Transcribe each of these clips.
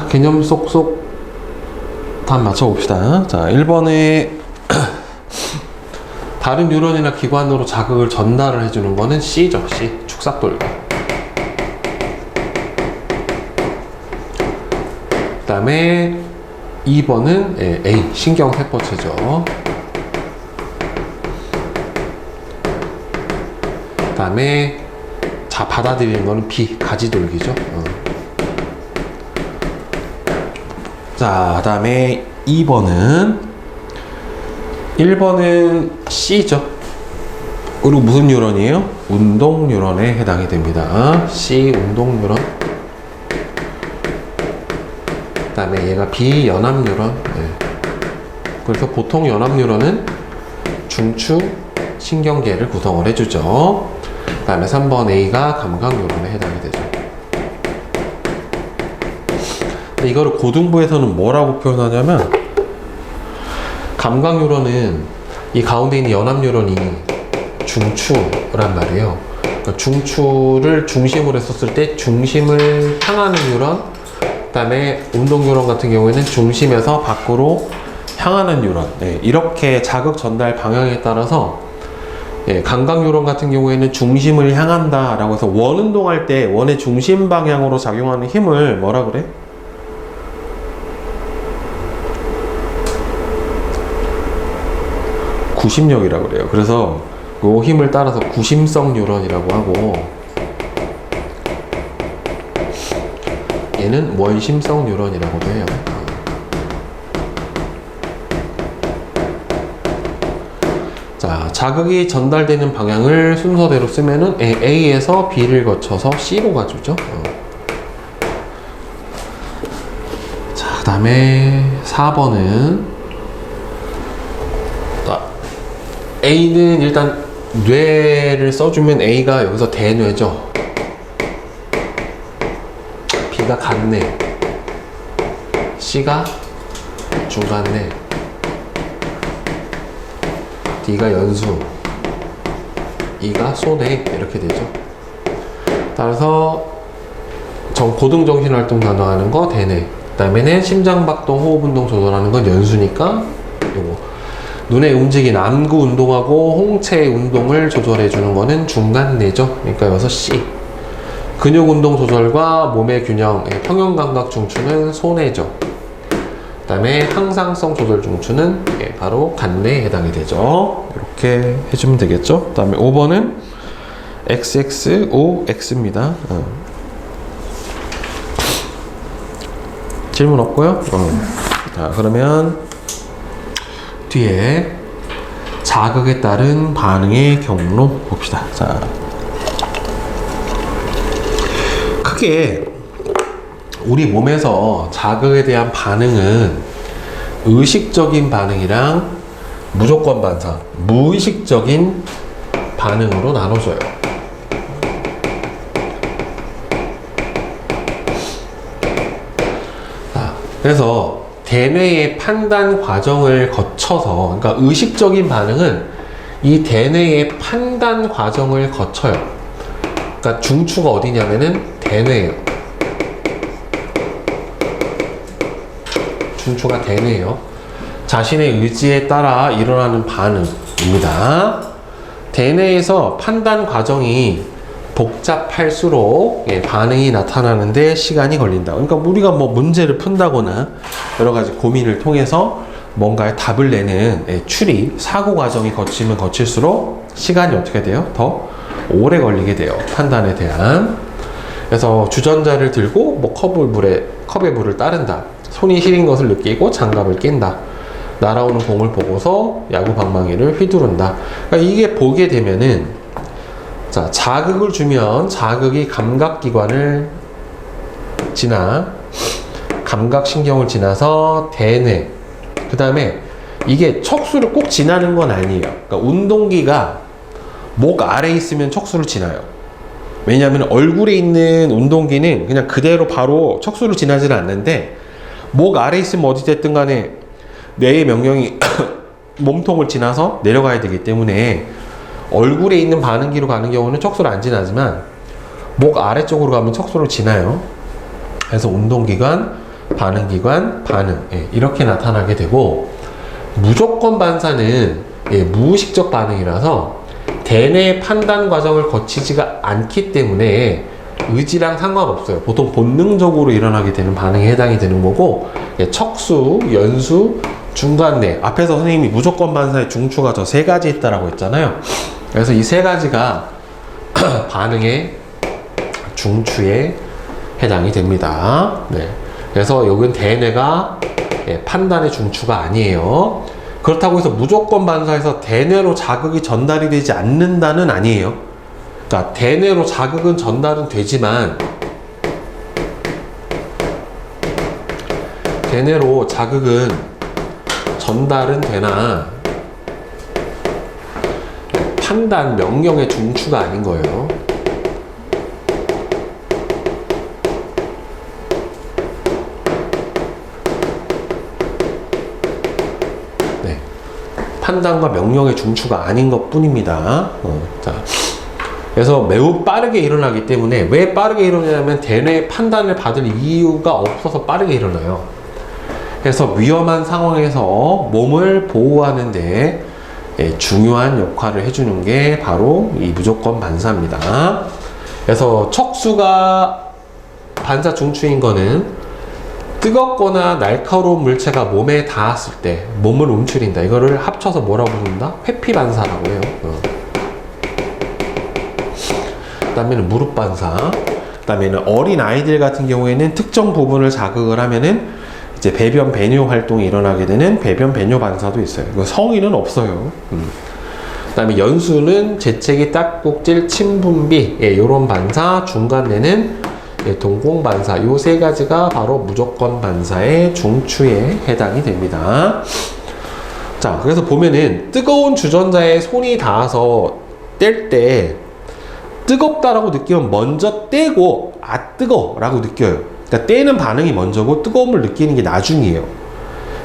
개념 쏙쏙 답 맞춰봅시다. 자, 1번에 다른 뉴런이나 기관으로 자극을 전달을 해주는 거는 C죠. C. 축삭돌기. 그 다음에 2번은 A. 신경세포체죠. 그 다음에 받아들이는 거는 B. 가지돌기죠. 자, 그 다음에 2번은 1번은 C죠. 그리고 무슨 뉴런이에요? 운동 뉴런에 해당이 됩니다. C. 운동 뉴런. 그 다음에 얘가 B. 연합 뉴런. 네. 그래서 보통 연합 뉴런은 중추 신경계를 구성을 해주죠. 그 다음에 3번 A가 감각 뉴런에 해당이 되죠. 근데 이거를 고등부에서는 뭐라고 표현하냐면, 감각 뉴런은 이 가운데 있는 연합 뉴런이 중추란 말이에요. 그러니까 중추를 중심으로 했었을 때 중심을 향하는 뉴런, 그 다음에 운동 뉴런 같은 경우에는 중심에서 밖으로 향하는 뉴런. 네, 이렇게 자극 전달 방향에 따라서 감각 뉴런 같은 경우에는 중심을 향한다 라고 해서 원 운동할 때 원의 중심 방향으로 작용하는 힘을 뭐라 그래? 구심력이라고 그래요. 그래서 그 힘을 따라서 구심성 뉴런이라고 하고, 얘는 원심성 뉴런이라고도 해요. 자, 자극이 전달되는 방향을 순서대로 쓰면은 A에서 B를 거쳐서 C로 가주죠. 자, 그 다음에 4번은 A는 일단 뇌를 써주면 A가 여기서 대뇌죠. B가 간뇌, C가 중간뇌, D가 연수, E가 소뇌, 이렇게 되죠. 따라서 고등정신활동 단호하는 거 대뇌, 그 다음에는 심장박동, 호흡운동 조절하는 건 연수니까 요거, 눈의 움직임, 안구 운동하고 홍채 운동을 조절해주는 거는 중간뇌죠. 그러니까 여기서 C. 근육 운동 조절과 몸의 균형, 평형감각 중추는 소뇌죠. 그 다음에 항상성 조절 중추는 바로 간뇌에 해당이 되죠. 이렇게 해주면 되겠죠. 그 다음에 5번은 XXOX입니다. 질문 없고요. 자, 그러면 뒤에 자극에 따른 반응의 경로 봅시다. 자, 크게 우리 몸에서 자극에 대한 반응은 의식적인 반응이랑 무조건 반사, 무의식적인 반응으로 나눠져요. 그래서 대뇌의 판단 과정을 거쳐서, 그러니까 의식적인 반응은 이 대뇌의 판단 과정을 거쳐요. 그러니까 중추가 어디냐면은 대뇌예요. 중추가 대뇌예요. 자신의 의지에 따라 일어나는 반응입니다. 대뇌에서 판단 과정이 복잡할수록 반응이 나타나는데 시간이 걸린다. 그러니까 우리가 뭐 문제를 푼다거나 여러 가지 고민을 통해서 뭔가의 답을 내는 추리, 사고 과정이 거치면 거칠수록 시간이 어떻게 돼요? 더 오래 걸리게 돼요. 판단에 대한. 그래서 주전자를 들고 뭐 컵에 물을 따른다. 손이 시린 것을 느끼고 장갑을 낀다. 날아오는 공을 보고서 야구 방망이를 휘두른다. 그러니까 이게 보게 되면은, 자, 자극을 주면 자극이 감각기관을 지나 감각신경을 지나서 대뇌, 그 다음에 이게 척수를 꼭 지나는 건 아니에요. 그러니까 운동기가 목 아래에 있으면 척수를 지나요. 왜냐하면 얼굴에 있는 운동기는 그냥 그대로 바로 척수를 지나지는 않는데, 목 아래에 있으면 어디 됐든 간에 뇌의 명령이 몸통을 지나서 내려가야 되기 때문에 얼굴에 있는 반응기로 가는 경우는 척수를 안 지나지만 목 아래쪽으로 가면 척수를 지나요. 그래서 운동기관, 반응기관, 반응. 예, 이렇게 나타나게 되고, 무조건 반사는 무의식적 반응이라서 대뇌 판단 과정을 거치지가 않기 때문에 의지랑 상관없어요. 보통 본능적으로 일어나게 되는 반응에 해당이 되는 거고, 척수, 연수, 중간뇌. 앞에서 선생님이 무조건 반사의 중추가 저 세 가지 있다라고 했잖아요. 그래서 이 세 가지가 반응의 중추에 해당이 됩니다. 네. 그래서 여기는 대뇌가 판단의 중추가 아니에요. 그렇다고 해서 무조건 반사에서 대뇌로 자극이 전달이 되지 않는다는 아니에요. 그러니까 대뇌로 자극은 전달은 되지만 대뇌로 자극은 전달은 되나 판단, 명령의 중추가 아닌 거예요. 네. 판단과 명령의 중추가 아닌 것 뿐입니다. 자. 그래서 매우 빠르게 일어나기 때문에 왜 빠르게 일어나냐면 대뇌 판단을 받을 이유가 없어서 빠르게 일어나요. 그래서 위험한 상황에서 몸을 보호하는데 중요한 역할을 해주는 게 바로 이 무조건 반사입니다. 그래서 척수가 반사 중추인 거는 뜨겁거나 날카로운 물체가 몸에 닿았을 때 몸을 움츠린다. 이거를 합쳐서 뭐라고 부른다? 회피 반사라고 해요. 그 다음에는 무릎 반사. 그 다음에는 어린 아이들 같은 경우에는 특정 부분을 자극을 하면은 이제 배변 배뇨 활동이 일어나게 되는 배변 배뇨 반사도 있어요. 성인은 없어요. 그 다음에 연수는 재채기, 딱꼭질, 침분비, 요런 반사. 중간뇌는 동공 반사. 요 세 가지가 바로 무조건 반사의 중추에 해당이 됩니다. 자, 그래서 보면은 뜨거운 주전자에 손이 닿아서 뗄 때 뜨겁다라고 느끼면 먼저 떼고 뜨거 라고 느껴요. 그러니까 떼는 반응이 먼저고 뜨거움을 느끼는 게 나중이에요.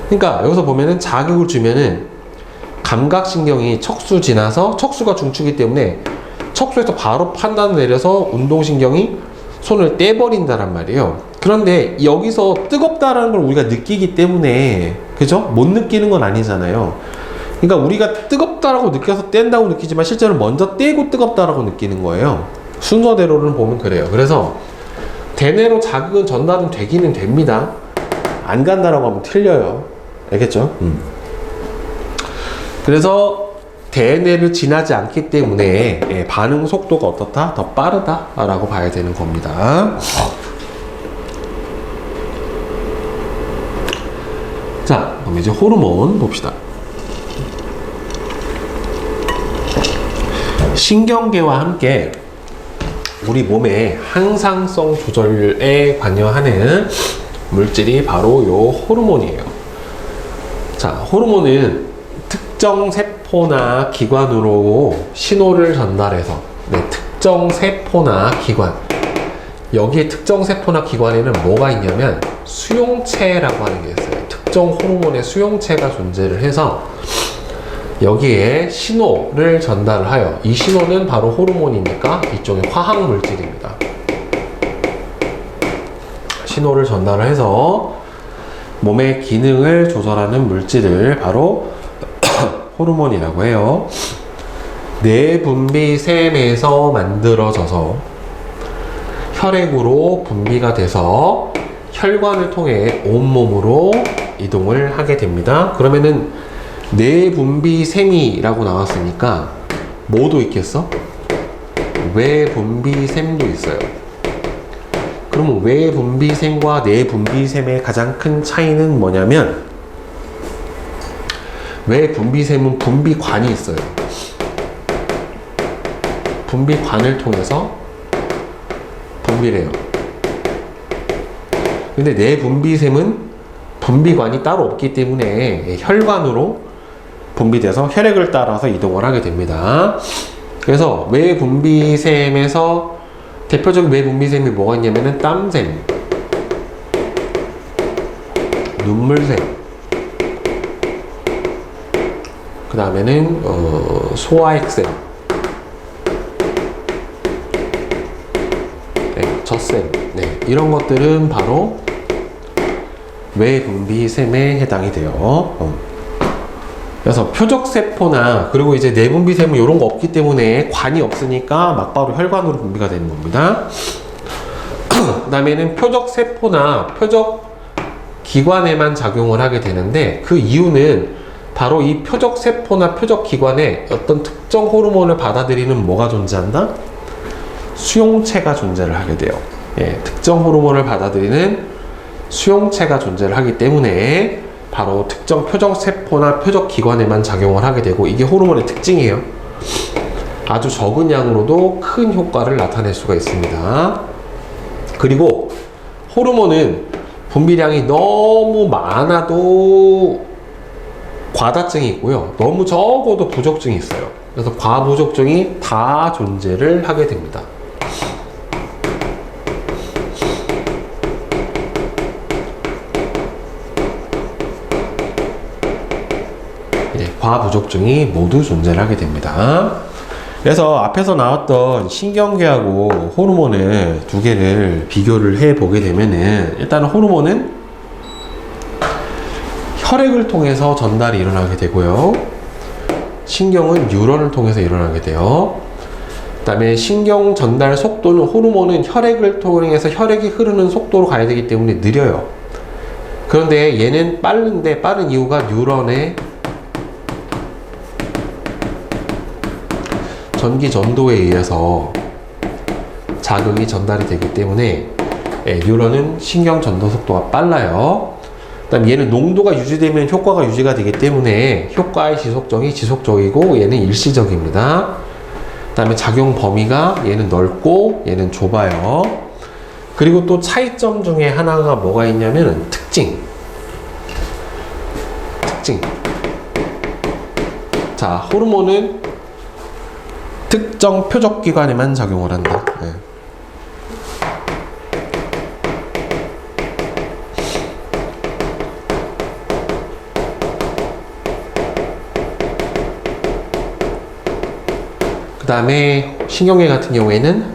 그러니까 여기서 보면은 자극을 주면은 감각신경이 척수 지나서 척수가 중추이기 때문에 척수에서 바로 판단을 내려서 운동신경이 손을 떼버린다란 말이에요. 그런데 여기서 뜨겁다라는 걸 우리가 느끼기 때문에 그죠? 못 느끼는 건 아니잖아요. 그러니까 우리가 뜨겁다라고 느껴서 뗀다고 느끼지만 실제로 먼저 떼고 뜨겁다라고 느끼는 거예요. 순서대로는 보면 그래요. 그래서 대뇌로 자극은 전달은 되기는 됩니다. 안 간다라고 하면 틀려요. 알겠죠? 그래서 대뇌를 지나지 않기 때문에 반응 속도가 어떻다? 더 빠르다라고 봐야 되는 겁니다. 자, 그럼 이제 호르몬 봅시다. 신경계와 함께 우리 몸의 항상성 조절에 관여하는 물질이 바로 요 호르몬이에요. 자, 호르몬은 특정 세포나 기관으로 신호를 전달해서 특정 세포나 기관, 여기에 특정 세포나 기관에는 뭐가 있냐면 수용체라고 하는 게 있어요. 특정 호르몬의 수용체가 존재를 해서 여기에 신호를 전달을 하여 이 신호는 바로 호르몬이니까 이쪽의 화학 물질입니다. 신호를 전달을 해서 몸의 기능을 조절하는 물질을 바로 호르몬이라고 해요. 뇌분비샘에서 만들어져서 혈액으로 분비가 돼서 혈관을 통해 온몸으로 이동을 하게 됩니다. 그러면은 뇌분비샘이라고 나왔으니까 뭐도 있겠어? 외분비샘도 있어요. 그러면 외분비샘과 뇌분비샘의 가장 큰 차이는 뭐냐면 외분비샘은 분비관이 있어요. 분비관을 통해서 분비를 해요. 근데 뇌분비샘은 분비관이 따로 없기 때문에 혈관으로 분비돼서 혈액을 따라서 이동을 하게 됩니다. 그래서 외분비샘에서 대표적인 외분비샘이 뭐가 있냐면은 땀샘, 눈물샘, 그 다음에는 소화액샘, 젖샘, 이런 것들은 바로 외분비샘에 해당이 돼요. 그래서 표적세포나 그리고 이제 내분비샘은 이런 거 없기 때문에 관이 없으니까 막바로 혈관으로 분비가 되는 겁니다. 그 다음에는 표적세포나 표적기관에만 작용을 하게 되는데 그 이유는 바로 이 표적세포나 표적기관에 어떤 특정 호르몬을 받아들이는 뭐가 존재한다? 수용체가 존재를 하게 돼요. 예, 특정 호르몬을 받아들이는 수용체가 존재를 하기 때문에 바로 특정 표적세포나 표적기관에만 작용을 하게 되고 이게 호르몬의 특징이에요. 아주 적은 양으로도 큰 효과를 나타낼 수가 있습니다. 그리고 호르몬은 분비량이 너무 많아도 과다증이 있고요. 너무 적어도 부족증이 있어요. 그래서 과부족증이 다 존재를 하게 됩니다. 과부족증이 모두 존재를 하게 됩니다. 그래서 앞에서 나왔던 신경계하고 호르몬을 두 개를 비교를 해 보게 되면은 일단은 호르몬은 혈액을 통해서 전달이 일어나게 되고요. 신경은 뉴런을 통해서 일어나게 돼요. 그 다음에 신경 전달 속도는 호르몬은 혈액을 통해서 혈액이 흐르는 속도로 가야 되기 때문에 느려요. 그런데 얘는 빠른데 빠른 이유가 뉴런의 전기 전도에 의해서 자극이 전달이 되기 때문에 뉴런은 신경 전도 속도가 빨라요. 그다음 얘는 농도가 유지되면 효과가 유지가 되기 때문에 효과의 지속성이 지속적이고 얘는 일시적입니다. 그다음에 작용 범위가 얘는 넓고 얘는 좁아요. 그리고 또 차이점 중에 하나가 뭐가 있냐면 특징. 자, 호르몬은 특정 표적기관에만 작용을 한다. 네. 그 다음에 신경계 같은 경우에는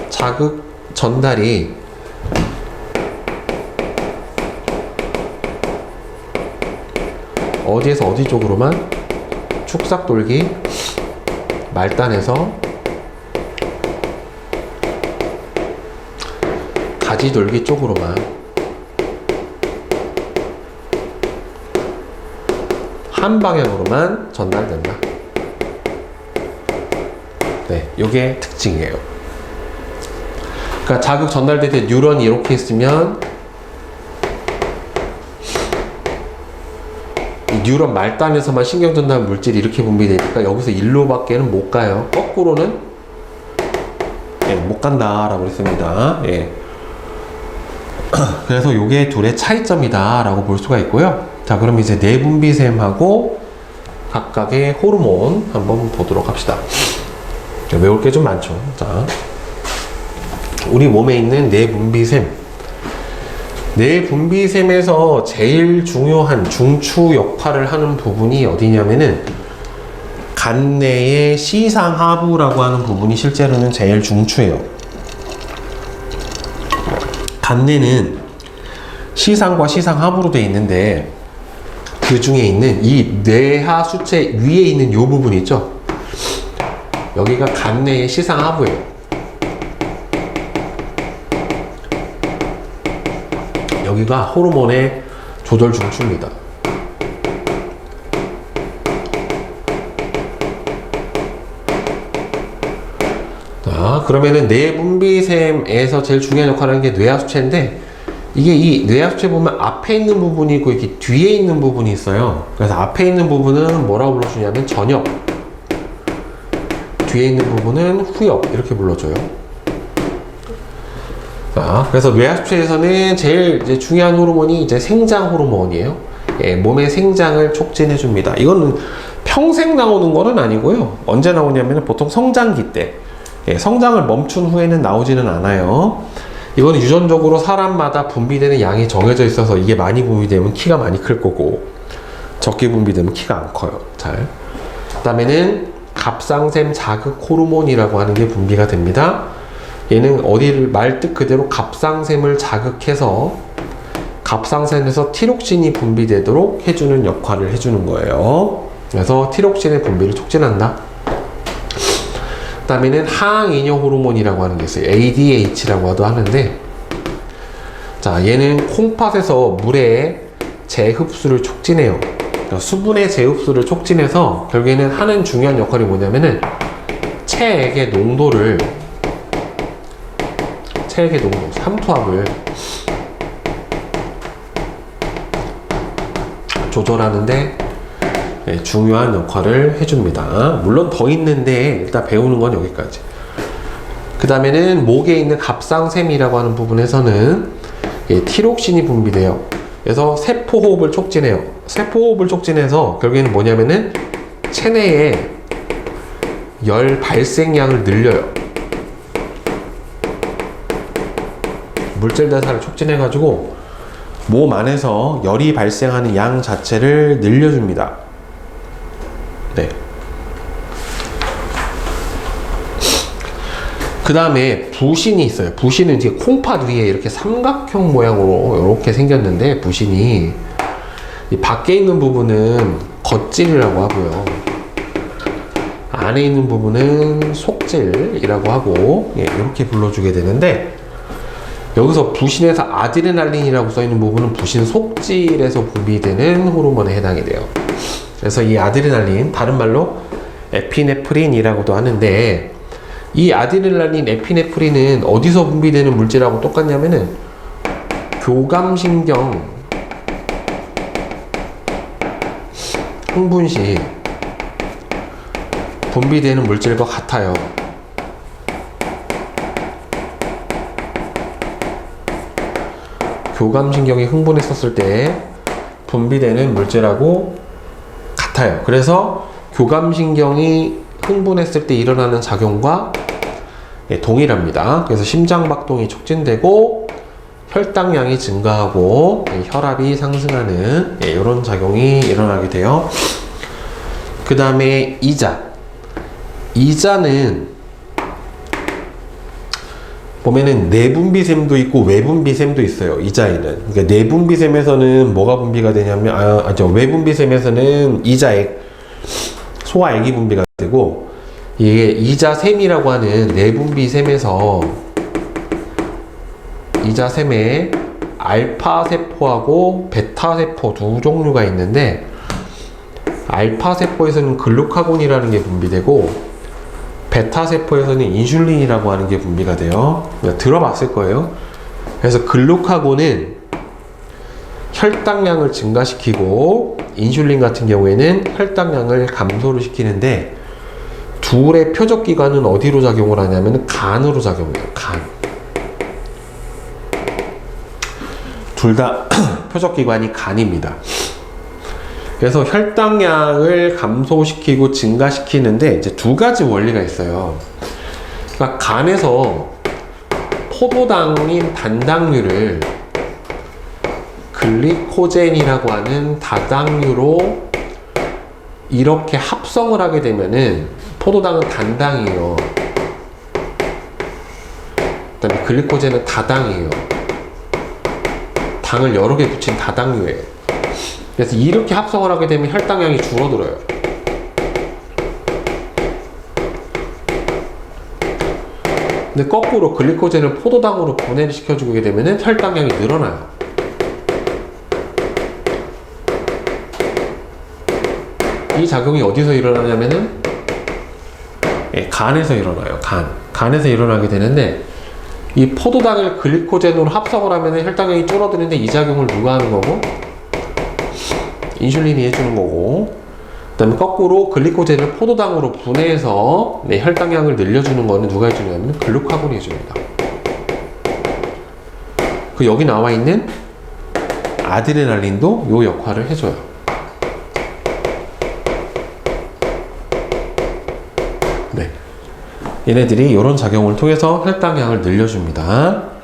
자극 전달이 어디에서 어디 쪽으로만 축삭돌기 말단에서 가지돌기 쪽으로만 한 방향으로만 전달된다. 네, 요게 특징이에요. 그러니까 자극 전달될 때 뉴런이 이렇게 있으면 뉴런 말단에서만 신경 전달 물질이 이렇게 분비되니까 여기서 일로밖에는 못 가요. 거꾸로는 못 간다라고 했습니다. 예. 그래서 요게 둘의 차이점이다라고 볼 수가 있고요. 자, 그럼 이제 내분비샘하고 각각의 호르몬 한번 보도록 합시다. 외울 게 좀 많죠. 자, 우리 몸에 있는 내분비샘. 내분비샘에서 제일 중요한 중추 역할을 하는 부분이 어디냐면은 간내의 시상하부라고 하는 부분이 실제로는 제일 중추예요. 간내는 시상과 시상하부로 되어 있는데 그 중에 있는 이 뇌하 수체 위에 있는 이 부분 있죠? 여기가 간내의 시상하부예요. 여기가 호르몬의 조절 중추입니다. 자, 그러면은 내분비샘에서 제일 중요한 역할을 하는 게 뇌하수체인데 이게 이 뇌하수체 보면 앞에 있는 부분이 있고 이렇게 뒤에 있는 부분이 있어요. 그래서 앞에 있는 부분은 뭐라고 불러주냐면 전엽, 뒤에 있는 부분은 후엽 이렇게 불러줘요. 자, 그래서 뇌하수체에서는 제일 이제 중요한 호르몬이 이제 생장 호르몬이에요. 예, 몸의 생장을 촉진해 줍니다. 이거는 평생 나오는 거는 아니고요. 언제 나오냐면 보통 성장기 때, 예, 성장을 멈춘 후에는 나오지는 않아요. 이거는 유전적으로 사람마다 분비되는 양이 정해져 있어서 이게 많이 분비되면 키가 많이 클 거고 적게 분비되면 키가 안 커요. 잘. 그다음에는 갑상샘 자극 호르몬이라고 하는 게 분비가 됩니다. 얘는 어디를 말뜻 그대로 갑상샘을 자극해서 갑상선에서 티록신이 분비되도록 해주는 역할을 해주는 거예요. 그래서 티록신의 분비를 촉진한다. 그 다음에는 항이뇨 호르몬이라고 하는 게 있어요. ADH라고도 하는데, 자, 얘는 콩팥에서 물의 재흡수를 촉진해요. 그러니까 수분의 재흡수를 촉진해서 결국에는 하는 중요한 역할이 뭐냐면은 체액의 농도, 삼투압을 조절하는데 중요한 역할을 해줍니다. 물론 더 있는데 일단 배우는 건 여기까지. 그 다음에는 목에 있는 갑상샘이라고 하는 부분에서는 티록신이 분비돼요. 그래서 세포호흡을 촉진해요. 세포호흡을 촉진해서 결국에는 뭐냐면은 체내에 열 발생량을 늘려요. 물질 대사를 촉진해가지고 몸 안에서 열이 발생하는 양 자체를 늘려줍니다. 네. 그 다음에 부신이 있어요. 부신은 이제 콩팥 위에 이렇게 삼각형 모양으로 이렇게 생겼는데, 부신이 이 밖에 있는 부분은 겉질이라고 하고요, 안에 있는 부분은 속질이라고 하고, 이렇게 불러주게 되는데, 여기서 부신에서 아드레날린이라고 써있는 부분은 부신 속질에서 분비되는 호르몬에 해당이 돼요. 그래서 이 아드레날린, 다른 말로 에피네프린이라고도 하는데, 이 아드레날린, 에피네프린은 어디서 분비되는 물질하고 똑같냐면은 교감신경 흥분 시 분비되는 물질과 같아요. 교감신경이 흥분했었을 때 분비되는 물질하고 같아요. 그래서 교감신경이 흥분했을 때 일어나는 작용과 동일합니다. 그래서 심장박동이 촉진되고 혈당량이 증가하고 혈압이 상승하는 이런 작용이 일어나게 돼요. 그 다음에 이자는 보면은 내분비샘도 있고 외분비샘도 있어요. 이자에는. 그러니까 내분비샘에서는 뭐가 분비가 되냐면, 외분비샘에서는 이자액, 소화액이 분비가 되고, 이게 이자샘이라고 하는 내분비샘에서 이자샘에 알파세포하고 베타세포 두 종류가 있는데, 알파세포에서는 글루카곤이라는 게 분비되고, 베타세포에서는 인슐린이라고 하는 게 분비가 돼요. 들어봤을 거예요. 그래서 글루카곤은 혈당량을 증가시키고, 인슐린 같은 경우에는 혈당량을 감소를 시키는데, 둘의 표적기관은 어디로 작용을 하냐면 간으로 작용해요. 간. 둘 다 표적기관이 간입니다. 그래서 혈당량을 감소시키고 증가시키는데 이제 두 가지 원리가 있어요. 그러니까 간에서 포도당인 단당류를 글리코젠이라고 하는 다당류로 이렇게 합성을 하게 되면은, 포도당은 단당이에요. 그다음에 글리코젠은 다당이에요. 당을 여러 개 붙인 다당류예요. 그래서 이렇게 합성을 하게 되면 혈당량이 줄어들어요. 근데 거꾸로 글리코젠을 포도당으로 분해를 시켜주게 되면 혈당량이 늘어나요. 이 작용이 어디서 일어나냐면은 간에서 일어나요. 간에서 일어나게 되는데, 이 포도당을 글리코젠으로 합성을 하면 혈당량이 줄어드는데, 이 작용을 누가 하는 거고? 인슐린이 해주는 거고, 그 다음에 거꾸로 글리코젠을 포도당으로 분해해서 혈당량을 늘려주는 거는 누가 해주냐면 글루카곤이 해줍니다. 그 여기 나와 있는 아드레날린도 요 역할을 해줘요. 네, 얘네들이 이런 작용을 통해서 혈당량을 늘려줍니다.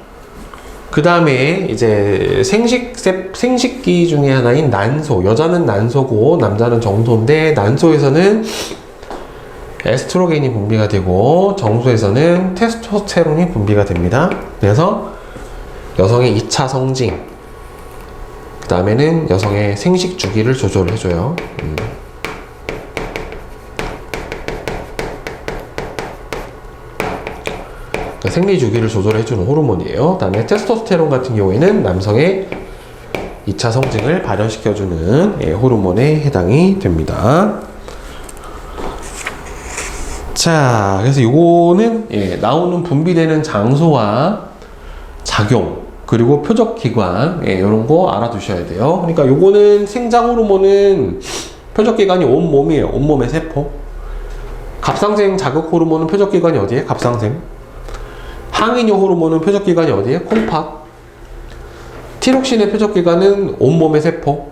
그 다음에 이제 생식기 중에 하나인 난소. 여자는 난소고 남자는 정소인데, 난소에서는 에스트로겐이 분비가 되고 정소에서는 테스토스테론이 분비가 됩니다. 그래서 여성의 2차 성징, 다음에는 여성의 생식 주기를 조절해줘요. 그러니까 생리 주기를 조절해주는 호르몬이에요. 다음에 테스토스테론 같은 경우에는 남성의 2차 성징을 발현시켜주는 호르몬에 해당이 됩니다. 자, 그래서 요거는 나오는 분비되는 장소와 작용, 그리고 표적기관, 이런 거 알아두셔야 돼요. 그러니까 요거는 생장 호르몬은 표적기관이 온몸이에요. 온몸의 세포. 갑상생 자극 호르몬은 표적기관이 어디에? 갑상생. 항이뇨 호르몬은 표적기관이 어디에? 콩팥. 티록신의 표적기관은 온몸의 세포.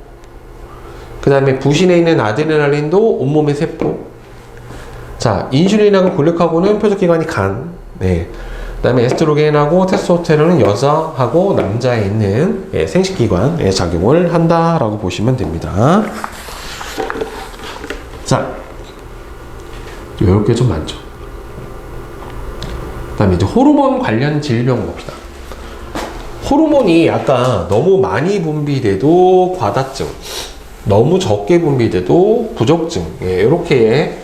그 다음에 부신에 있는 아드레날린도 온몸의 세포. 자, 인슐린하고 글루카곤은 표적기관이 간. 네. 그 다음에 에스트로겐하고 테스토스테론은 여자하고 남자에 있는 생식기관에 작용을 한다라고 보시면 됩니다. 자, 이렇게 좀 많죠. 그 다음에 이제 호르몬 관련 질병 봅시다. 호르몬이 아까 너무 많이 분비돼도 과다증, 너무 적게 분비돼도 부족증, 이렇게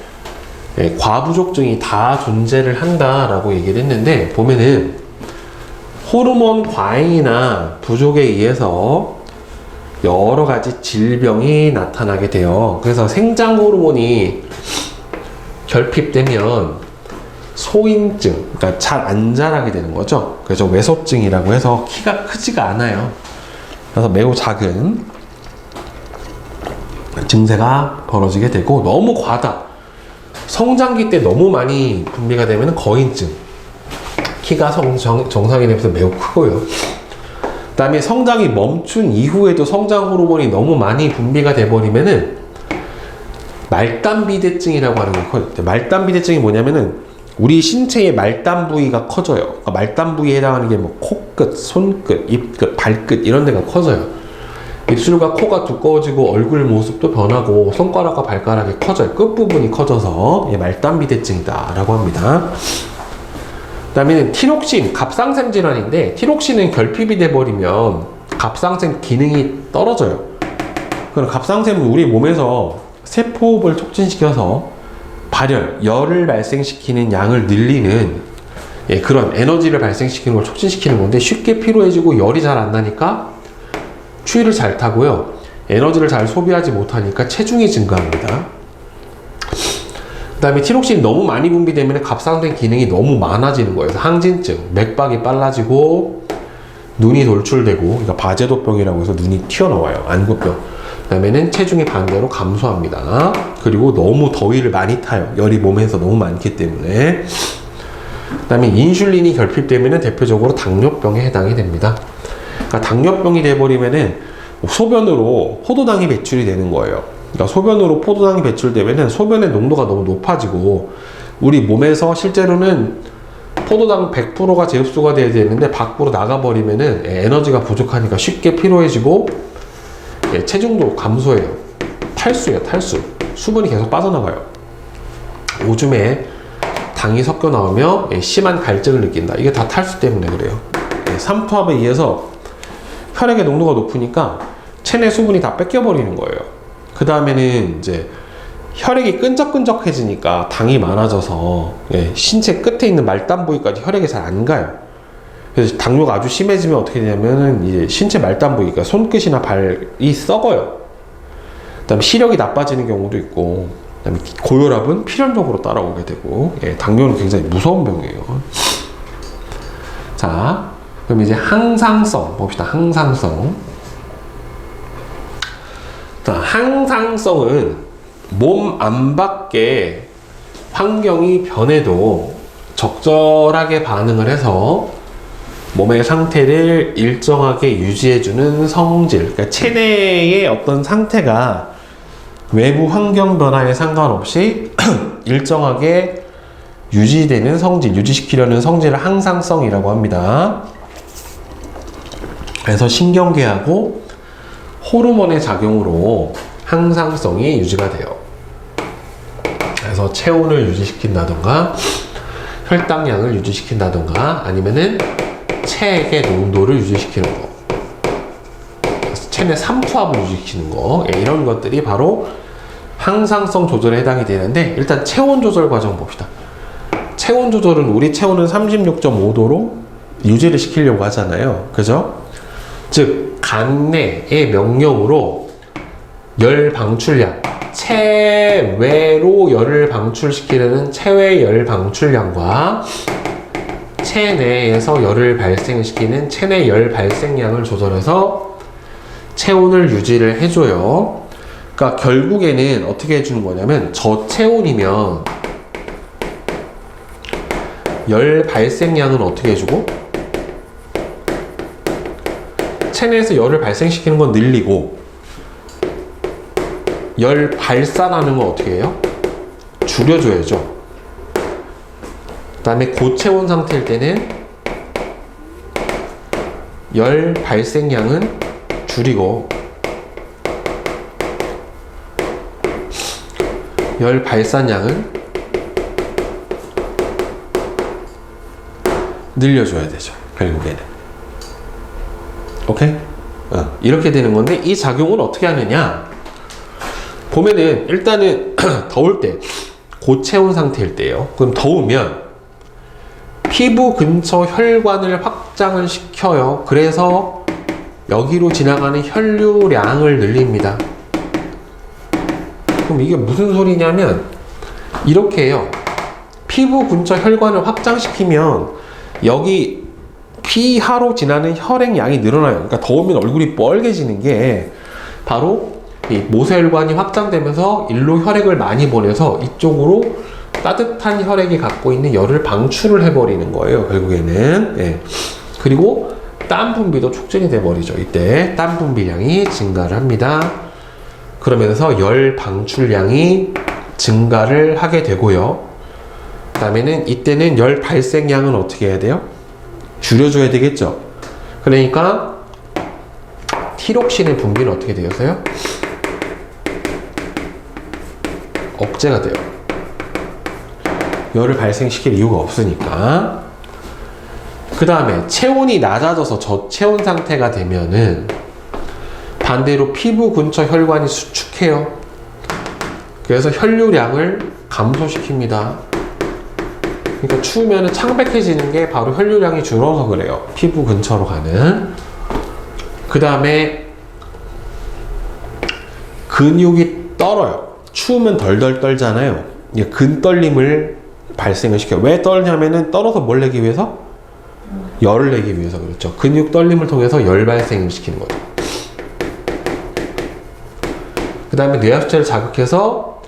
과부족증이 다 존재를 한다라고 얘기를 했는데, 보면은 호르몬 과잉이나 부족에 의해서 여러 가지 질병이 나타나게 돼요. 그래서 생장 호르몬이 결핍되면 소인증, 그러니까 잘 안 자라게 되는 거죠. 그래서 외소증이라고 해서 키가 크지가 않아요. 그래서 매우 작은 증세가 벌어지게 되고, 너무 과다, 성장기 때 너무 많이 분비가 되면 거인증, 키가 정상이 되면서 매우 크고요. 그 다음에 성장이 멈춘 이후에도 성장 호르몬이 너무 많이 분비가 돼버리면은 말단비대증이라고 하는 게 커요. 말단비대증이 뭐냐면은 우리 신체의 말단 부위가 커져요. 그러니까 말단 부위에 해당하는 게 뭐 코끝, 손끝, 입끝, 발끝 이런 데가 커져요. 입술과 코가 두꺼워지고 얼굴 모습도 변하고 손가락과 발가락이 커져요. 끝부분이 커져서 말단비대증이다 라고 합니다. 그 다음에는 티록신, 갑상샘 질환인데, 티록신은 결핍이 돼버리면 갑상샘 기능이 떨어져요. 그럼 갑상샘은 우리 몸에서 세포호흡을 촉진시켜서 발열, 열을 발생시키는 양을 늘리는 그런 에너지를 발생시키는 걸 촉진시키는 건데, 쉽게 피로해지고 열이 잘 안 나니까 추위를 잘 타고요. 에너지를 잘 소비하지 못하니까 체중이 증가합니다. 그 다음에 티록신이 너무 많이 분비되면 갑상샘 기능이 너무 많아지는 거예요. 그래서 항진증, 맥박이 빨라지고 눈이 돌출되고, 그러니까 바제도병이라고 해서 눈이 튀어나와요. 안구병. 그 다음에는 체중이 반대로 감소합니다. 그리고 너무 더위를 많이 타요. 열이 몸에서 너무 많기 때문에. 그 다음에 인슐린이 결핍되면 대표적으로 당뇨병에 해당이 됩니다. 그러니까 당뇨병이 돼버리면은 소변으로 포도당이 배출이 되는 거예요. 그러니까 소변으로 포도당이 배출되면은 소변의 농도가 너무 높아지고, 우리 몸에서 실제로는 포도당 100%가 재흡수가 돼야 되는데 밖으로 나가버리면은 에너지가 부족하니까 쉽게 피로해지고 체중도 감소해요. 탈수예요, 탈수. 수분이 계속 빠져나가요. 오줌에 당이 섞여 나오며 심한 갈증을 느낀다. 이게 다 탈수 때문에 그래요. 삼투압에 의해서 혈액의 농도가 높으니까 체내 수분이 다 뺏겨버리는 거예요. 그 다음에는 이제 혈액이 끈적끈적해지니까 당이 많아져서 신체 끝에 있는 말단 부위까지 혈액이 잘 안 가요. 그래서 당뇨가 아주 심해지면 어떻게 되냐면은 이제 신체 말단 부위, 그러니까 손끝이나 발이 썩어요. 그 다음에 시력이 나빠지는 경우도 있고, 그 다음에 고혈압은 필연적으로 따라오게 되고, 당뇨는 굉장히 무서운 병이에요. 자, 그럼 이제 항상성 봅시다. 항상성. 자, 항상성은 몸 안팎의 환경이 변해도 적절하게 반응을 해서 몸의 상태를 일정하게 유지해주는 성질. 그러니까 체내의 어떤 상태가 외부 환경 변화에 상관없이 일정하게 유지되는 성질, 유지시키려는 성질을 항상성이라고 합니다. 그래서 신경계하고 호르몬의 작용으로 항상성이 유지가 돼요. 그래서 체온을 유지시킨다던가 혈당량을 유지시킨다던가 아니면은 체액의 농도를 유지시키는 거. 그래서 체내 삼투압을 유지시키는 거, 예, 이런 것들이 바로 항상성 조절에 해당이 되는데, 일단 체온 조절 과정 봅시다. 체온 조절은 우리 체온은 36.5도로 유지를 시키려고 하잖아요. 그죠? 즉 간내의 명령으로 열 방출량, 체외로 열을 방출시키려는 체외 열 방출량과 체내에서 열을 발생시키는 체내 열 발생량을 조절해서 체온을 유지를 해줘요. 그러니까 결국에는 어떻게 해주는 거냐면, 저체온이면 열 발생량은 어떻게 해주고, 체내에서 열을 발생시키는 건 늘리고, 열 발산하는 건 어떻게 해요? 줄여줘야죠. 그 다음에 고체온 상태일 때는 열 발생량은 줄이고, 열 발산량은 늘려줘야 되죠. 결국에는. 오케이? 이렇게 되는 건데, 이 작용을 어떻게 하느냐? 보면은 일단은 더울 때, 고체온 상태일 때예요. 그럼 더우면 피부 근처 혈관을 확장을 시켜요. 그래서 여기로 지나가는 혈류량을 늘립니다. 그럼 이게 무슨 소리냐면, 이렇게 해요. 피부 근처 혈관을 확장시키면 여기 피하로 지나는 혈액량이 늘어나요. 그러니까 더우면 얼굴이 뻘개지는 게 바로 이 모세혈관이 확장되면서 일로 혈액을 많이 보내서 이쪽으로 따뜻한 혈액이 갖고 있는 열을 방출을 해버리는 거예요. 결국에는. 예. 그리고 땀 분비도 촉진이 돼버리죠. 이때 땀 분비량이 증가를 합니다. 그러면서 열 방출량이 증가를 하게 되고요. 그 다음에는 이때는 열 발생량은 어떻게 해야 돼요? 줄여줘야 되겠죠. 그러니까 티록신의 분비는 어떻게 되겠어요? 억제가 돼요. 열을 발생시킬 이유가 없으니까. 그 다음에 체온이 낮아져서 저체온 상태가 되면은 반대로 피부 근처 혈관이 수축해요. 그래서 혈류량을 감소시킵니다. 그러니까 추우면 창백해지는 게 바로 혈류량이 줄어서 그래요. 피부 근처로 가는. 그 다음에 근육이 떨어요. 추우면 덜덜 떨잖아요. 근떨림을 발생을 시켜요. 왜 떨냐면은 떨어서 뭘 내기 위해서? 열을 내기 위해서 그렇죠. 근육 떨림을 통해서 열 발생을 시키는 거죠. 그 다음에 뇌하수체를 자극해서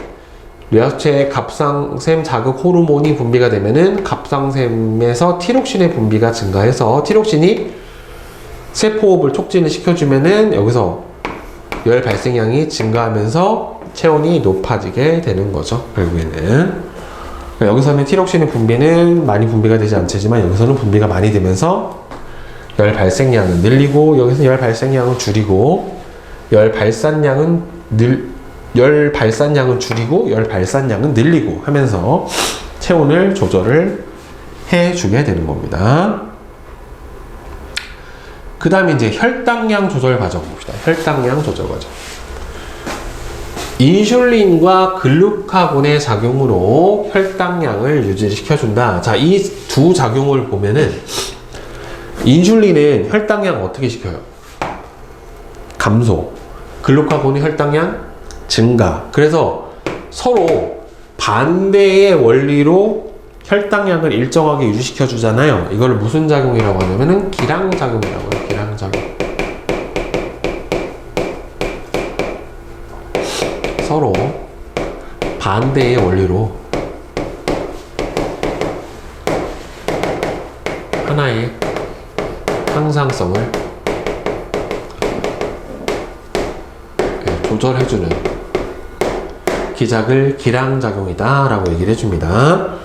뇌하수체의 갑상샘 자극 호르몬이 분비가 되면은 갑상샘에서 티록신의 분비가 증가해서 티록신이 세포호흡을 촉진을 시켜주면은 여기서 열 발생량이 증가하면서 체온이 높아지게 되는 거죠. 결국에는. 여기서는 티록신의 분비는 많이 분비가 되지 않지만 여기서는 분비가 많이 되면서 열 발생량은 늘리고, 여기서 열 발생량은 줄이고, 열 발산량은 줄이고, 열 발산량은 늘리고 하면서 체온을 조절을 해주게 되는 겁니다. 그 다음에 이제 혈당량 조절 과정 봅시다. 혈당량 조절 과정. 인슐린과 글루카곤의 작용으로 혈당량을 유지시켜준다. 자, 이 두 작용을 보면은 인슐린은 혈당량 어떻게 시켜요? 감소. 글루카곤은 혈당량 증가. 그래서 서로 반대의 원리로 혈당량을 일정하게 유지시켜 주잖아요. 이걸 무슨 작용이라고 하냐면은 기량작용이라고 해요. 기량작용. 서로 반대의 원리로 하나의 항상성을 조절해주는 기작을 기량작용이다 라고 얘기를 해줍니다.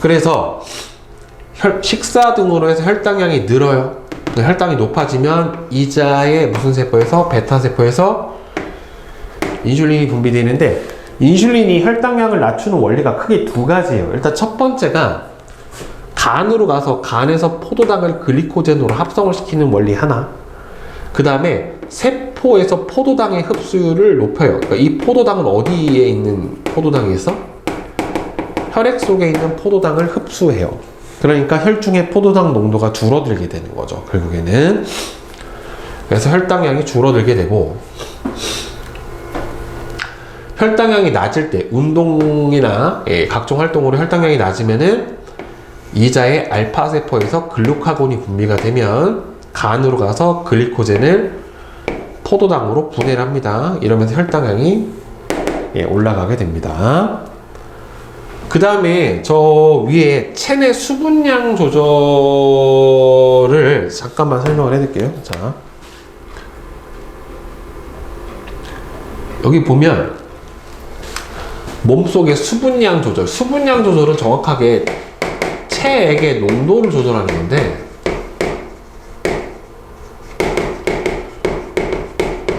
그래서 식사 등으로 해서 혈당량이 늘어요. 혈당이 높아지면 이자의 무슨 세포에서? 베타세포에서 인슐린이 분비되는데, 인슐린이 혈당량을 낮추는 원리가 크게 두 가지예요. 일단 첫 번째가 간으로 가서 간에서 포도당을 글리코젠으로 합성을 시키는 원리 하나. 그 다음에 세포에서 포도당의 흡수율을 높여요. 그러니까 이 포도당은 어디에 있는 포도당이 있어? 혈액 속에 있는 포도당을 흡수해요. 그러니까 혈중의 포도당 농도가 줄어들게 되는 거죠. 결국에는. 그래서 혈당량이 줄어들게 되고, 혈당량이 낮을 때 운동이나 각종 활동으로 혈당량이 낮으면은 이자의 알파세포에서 글루카곤이 분비가 되면 간으로 가서 글리코젠을 포도당으로 분해를 합니다. 이러면서 혈당량이 올라가게 됩니다. 그 다음에 저 위에 체내 수분량 조절을 잠깐만 설명을 해드릴게요. 자, 여기 보면 몸속의 수분량 조절은 정확하게 체액의 농도를 조절하는 건데,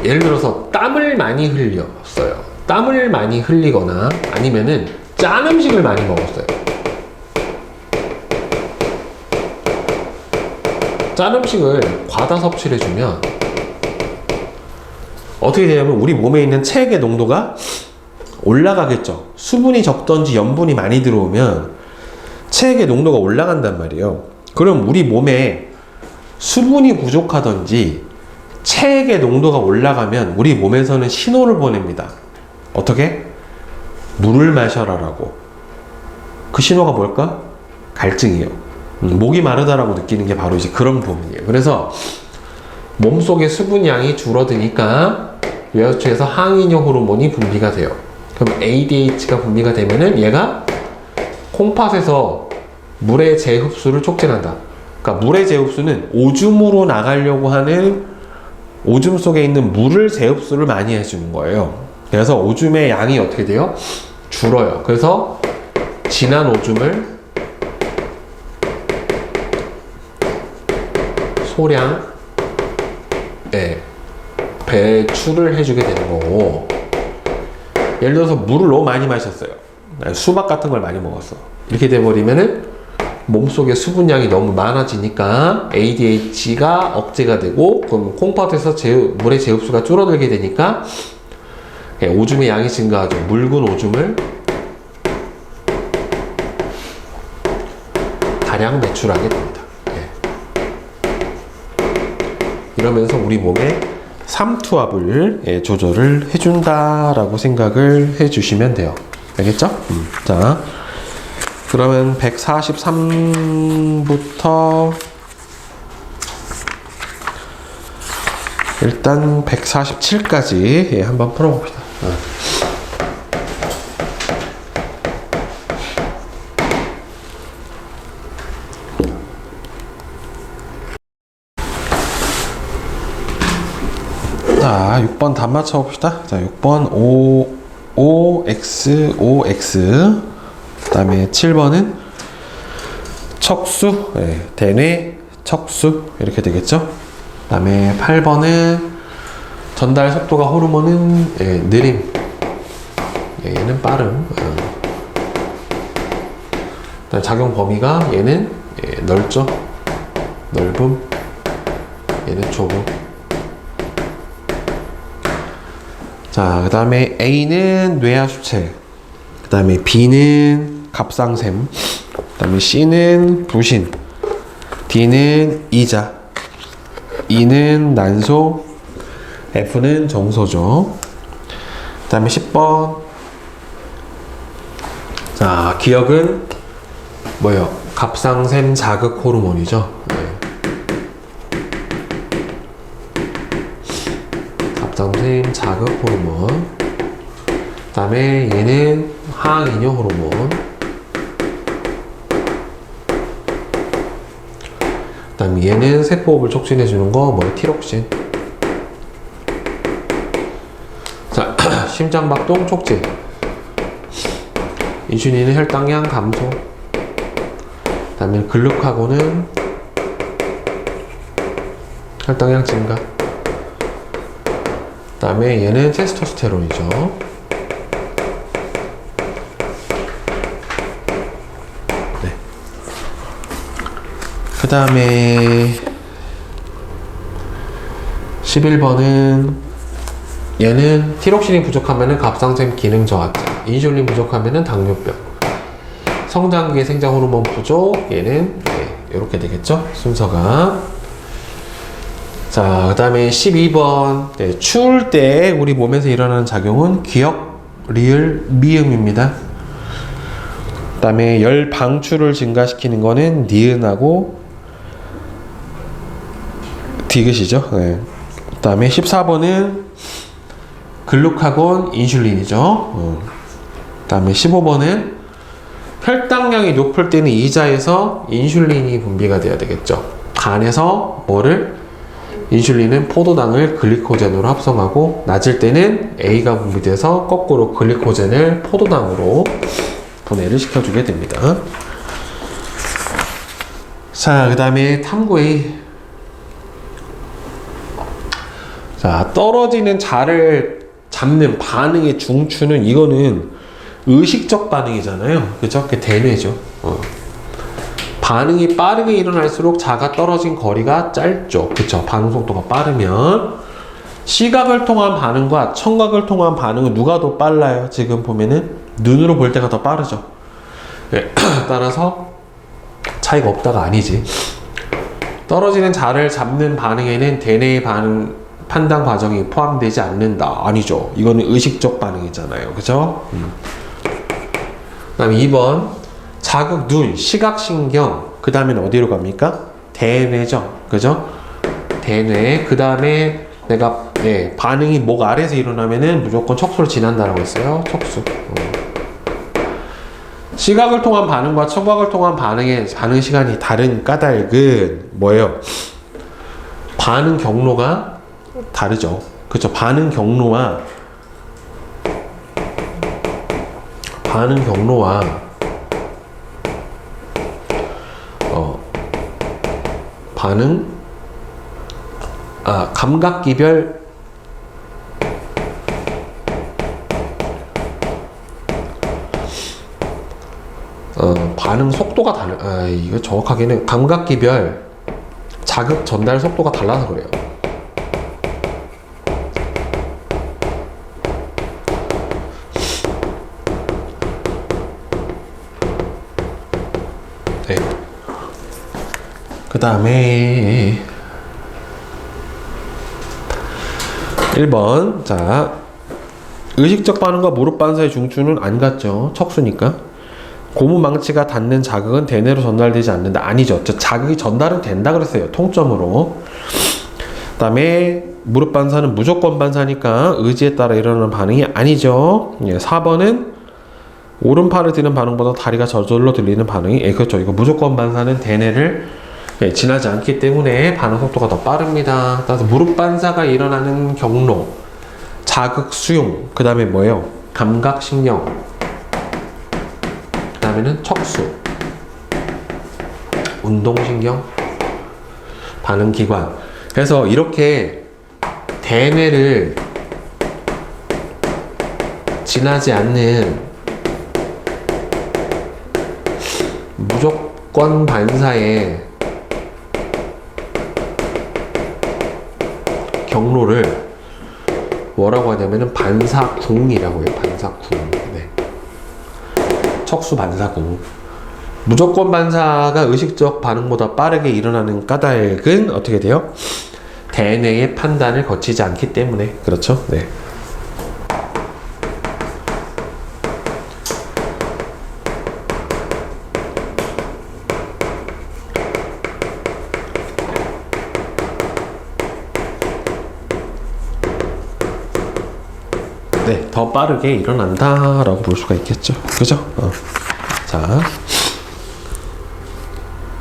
예를 들어서 땀을 많이 흘렸어요. 땀을 많이 흘리거나 아니면은 짠 음식을 많이 먹었어요. 짠 음식을 과다 섭취를 해주면 어떻게 되냐면 우리 몸에 있는 체액의 농도가 올라가겠죠. 수분이 적던지 염분이 많이 들어오면 체액의 농도가 올라간단 말이에요. 그럼 우리 몸에 수분이 부족하던지 체액의 농도가 올라가면 우리 몸에서는 신호를 보냅니다. 어떻게? 물을 마셔라라고. 그 신호가 뭘까? 갈증이에요. 목이 마르다라고 느끼는 게 바로 이제 그런 부분이에요. 그래서 몸속의 수분량이 줄어드니까 뇌하수체에서 항이뇨 호르몬이 분비가 돼요. 그럼 ADH가 분비가 되면은 얘가 콩팥에서 물의 재흡수를 촉진한다. 그러니까 물의 재흡수는 오줌으로 나가려고 하는 오줌 속에 있는 물을 재흡수를 많이 해주는 거예요. 그래서 오줌의 양이 어떻게 돼요? 줄어요. 그래서 진한 오줌을 소량 배출을 해주게 되는 거고, 예를 들어서 물을 너무 많이 마셨어요. 수박 같은 걸 많이 먹었어. 이렇게 돼버리면은 몸속에 수분량이 너무 많아지니까 ADH가 억제가 되고, 그럼 콩팥에서 물의 재흡수가 줄어들게 되니까 오줌의 양이 증가하죠. 묽은 오줌을 다량 배출하게 됩니다. 이러면서 우리 몸의 삼투압을 조절을 해준다라고 생각을 해주시면 돼요. 알겠죠? 자, 그러면 143부터 일단 147까지 한번 풀어봅시다. 자, 6번 답 맞춰봅시다. 자, 6번 OX 그 다음에 7번은 척수, 대뇌 척수 이렇게 되겠죠. 그 다음에 8번은 전달 속도가 호르몬은 느림, 얘는 빠름. 그다음에 작용 범위가 얘는 넓죠, 넓음, 얘는 좁음. 자, 그 다음에 A는 뇌하수체, 그 다음에 B는 갑상샘, 그 다음에 C는 부신, D는 이자, E는 난소, F는 정소죠. 그 다음에 10번. 자, 기억은 뭐예요? 갑상샘 자극 호르몬이죠. 갑상샘 자극 호르몬. 그 다음에 얘는 항이뇨 호르몬. 그 다음에 얘는 세포호흡을 촉진해주는 거, 티록신. 자, 심장박동 촉진. 인슐린은 혈당량 감소. 그 다음에 글루카곤은 혈당량 증가. 그 다음에 얘는 테스토스테론이죠. 네. 그 다음에 11번은 얘는 티록신이 부족하면은 갑상샘 기능 저하증, 인슐린 부족하면은 당뇨병, 성장기의 생장 호르몬 부족, 얘는 이렇게 되겠죠, 순서가. 자, 그 다음에 12번. 추울 때 우리 몸에서 일어나는 작용은 기역, 리을, 미음입니다. 그 다음에 열 방출을 증가시키는 거는 니은하고 디귿이죠. 네. 그 다음에 14번은 글루카곤, 인슐린이죠. 그 다음에 15번은 혈당량이 높을 때는 이자에서 인슐린이 분비가 돼야 되겠죠. 간에서 뭐를? 인슐린은 포도당을 글리코젠으로 합성하고, 낮을 때는 A가 분비돼서 거꾸로 글리코젠을 포도당으로 분해를 시켜주게 됩니다. 자, 그 다음에 탐구의 자, 떨어지는 자를 잡는 반응의 중추는, 이거는 의식적 반응이잖아요. 그죠? 그게 대뇌죠. 반응이 빠르게 일어날수록 자가 떨어진 거리가 짧죠. 그쵸? 반응 속도가 빠르면. 시각을 통한 반응과 청각을 통한 반응은 누가 더 빨라요? 지금 보면은 눈으로 볼 때가 더 빠르죠. 네. 따라서 차이가 없다가 아니지. 떨어지는 자를 잡는 반응에는 대뇌의 판단 과정이 포함되지 않는다. 아니죠. 이거는 의식적 반응이잖아요. 그죠? 그 다음에 2번. 자극 눈, 시각신경, 그 다음에는 어디로 갑니까? 대뇌죠. 그죠? 대뇌. 그 다음에 내가, 반응이 목 아래에서 일어나면은 무조건 척수로 지난다라고 했어요. 척수. 시각을 통한 반응과 청각을 통한 반응의 반응 시간이 다른 까닭은 뭐예요? 반응 경로가 다르죠. 그쵸? 반응 경로와 감각기별 반응 속도가 이거 정확하게는 감각기별 자극 전달 속도가 달라서 그래요. 네. 그 다음에 1번. 자, 의식적 반응과 무릎 반사의 중추는 안 같죠. 척수니까. 고무망치가 닿는 자극은 대뇌로 전달되지 않는다. 아니죠. 자극이 전달은 된다 그랬어요. 통점으로. 그 다음에 무릎 반사는 무조건 반사니까 의지에 따라 일어나는 반응이 아니죠. 4번은 오른팔을 드는 반응보다 다리가 저절로 들리는 반응이, 그렇죠. 이거 무조건 반사는 대뇌를 지나지 않기 때문에 반응 속도가 더 빠릅니다. 따라서 무릎 반사가 일어나는 경로, 자극 수용, 그 다음에 뭐예요? 감각신경, 그 다음에는 척수, 운동신경, 반응기관. 그래서 이렇게 대뇌를 지나지 않는 무조건 반사의 경로를 뭐라고 하냐면은 반사궁이라고 해요. 반사궁. 네. 척수 반사궁. 무조건 반사가 의식적 반응보다 빠르게 일어나는 까닭은 어떻게 돼요? 대뇌의 판단을 거치지 않기 때문에. 그렇죠? 네. 더 빠르게 일어난다라고 볼 수가 있겠죠. 그죠? 자.